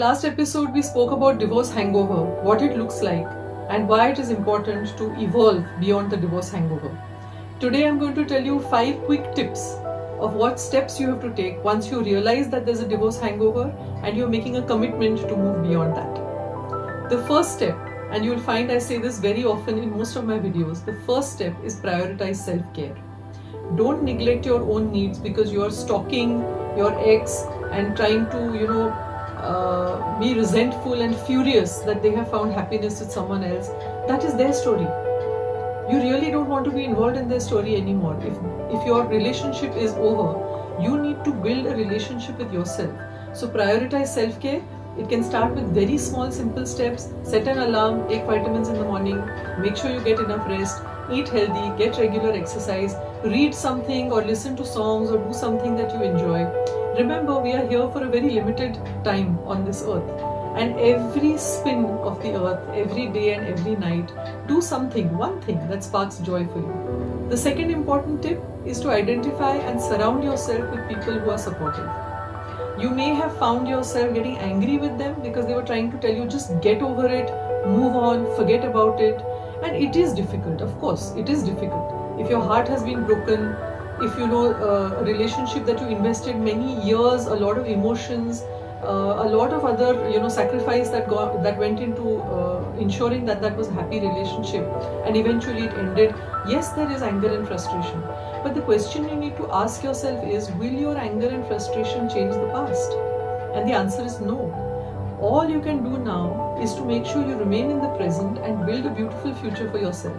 last episode, we spoke about divorce hangover, what it looks like, and why it is important to evolve beyond the divorce hangover. Today, I'm going to tell you 5 quick tips of what steps you have to take once you realize that there's a divorce hangover and you're making a commitment to move beyond that. The first step, and you'll find I say this very often in most of my videos, the first step is prioritize self-care. Don't neglect your own needs because you are stalking your ex and trying to, be resentful and furious that they have found happiness with someone else. That is their story. You really don't want to be involved in their story anymore. If your relationship is over, you need to build a relationship with yourself. So prioritize self-care. It can start with very small, simple steps. Set an alarm, take vitamins in the morning, make sure you get enough rest, eat healthy, get regular exercise, read something or listen to songs or do something that you enjoy. Remember, we are here for a very limited time on this earth. And every spin of the earth, every day and every night, do something, one thing that sparks joy for you. The second important tip is to identify and surround yourself with people who are supportive. You may have found yourself getting angry with them because they were trying to tell you just get over it, move on, forget about it. And it is difficult, of course, it is difficult. If your heart has been broken, if you know a relationship that you invested many years, a lot of emotions, a lot of other sacrifice that went into ensuring that was a happy relationship, and eventually it ended. Yes, there is anger and frustration, but the question you need to ask yourself is, will your anger and frustration change the past? And the answer is no. All you can do now is to make sure you remain in the present and build a beautiful future for yourself.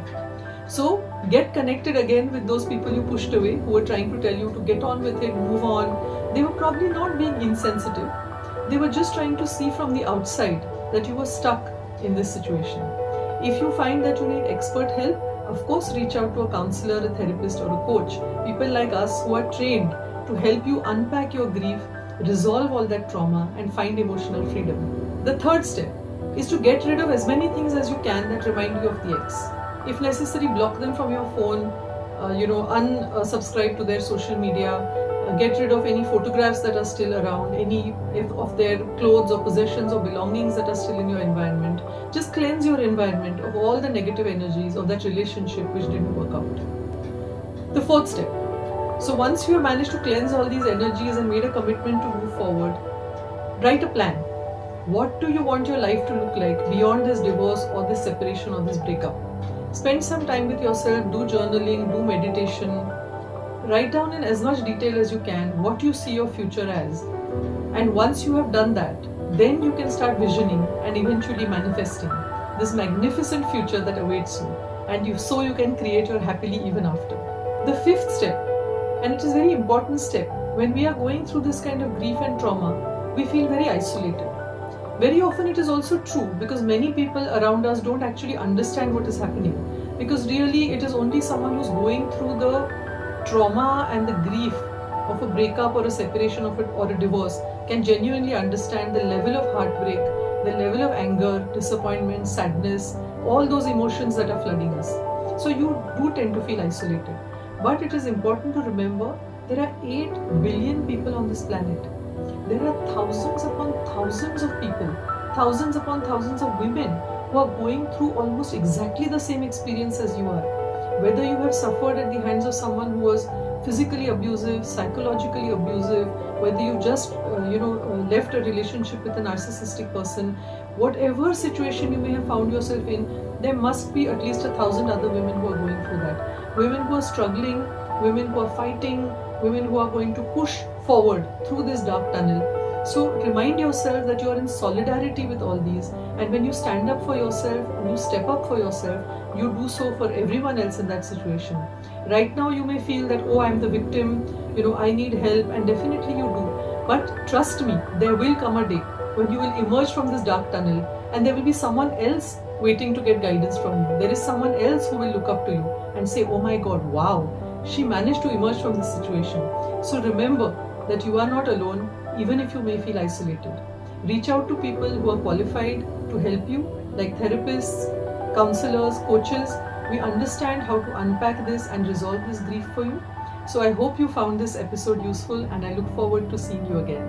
So get connected again with those people you pushed away, who were trying to tell you to get on with it, move on. They were probably not being insensitive. They were just trying to see from the outside that you were stuck in this situation. If you find that you need expert help, of course reach out to a counselor, a therapist or a coach. People like us who are trained to help you unpack your grief, resolve all that trauma and find emotional freedom. The third step is to get rid of as many things as you can that remind you of the ex. If necessary, block them from your phone, unsubscribe to their social media, get rid of any photographs that are still around, any of their clothes or possessions or belongings that are still in your environment. Just cleanse your environment of all the negative energies of that relationship which didn't work out. The fourth step. So once you have managed to cleanse all these energies and made a commitment to move forward, write a plan. What do you want your life to look like beyond this divorce or this separation or this breakup? Spend some time with yourself, do journaling, do meditation. Write down in as much detail as you can what you see your future as. And once you have done that, then you can start visioning and eventually manifesting this magnificent future that awaits you. And so you can create your happily even after. The fifth step, and it is a very important step, when we are going through this kind of grief and trauma, we feel very isolated. Very often it is also true because many people around us don't actually understand what is happening. Because really it is only someone who's going through the trauma and the grief of a breakup or a separation of it or a divorce can genuinely understand the level of heartbreak, the level of anger, disappointment, sadness, all those emotions that are flooding us. So you do tend to feel isolated. But it is important to remember there are 8 billion people on this planet. There are thousands upon thousands of people, thousands upon thousands of women who are going through almost exactly the same experience as you are. Whether you have suffered at the hands of someone who was physically abusive, psychologically abusive, whether you just left a relationship with a narcissistic person, whatever situation you may have found yourself in, there must be at least 1,000 other women who are going through that. Women who are struggling, women who are fighting, women who are going to push forward through this dark tunnel. So remind yourself that you are in solidarity with all these, and when you stand up for yourself and you step up for yourself, you do so for everyone else in that situation. Right now you may feel that, oh, I'm the victim, I need help, and definitely you do. But trust me, there will come a day when you will emerge from this dark tunnel and there will be someone else waiting to get guidance from you. There is someone else who will look up to you and say, oh my God, wow, she managed to emerge from this situation. So remember that you are not alone, even if you may feel isolated. Reach out to people who are qualified to help you, like therapists, counselors, coaches. We understand how to unpack this and resolve this grief for you. So I hope you found this episode useful, and I look forward to seeing you again.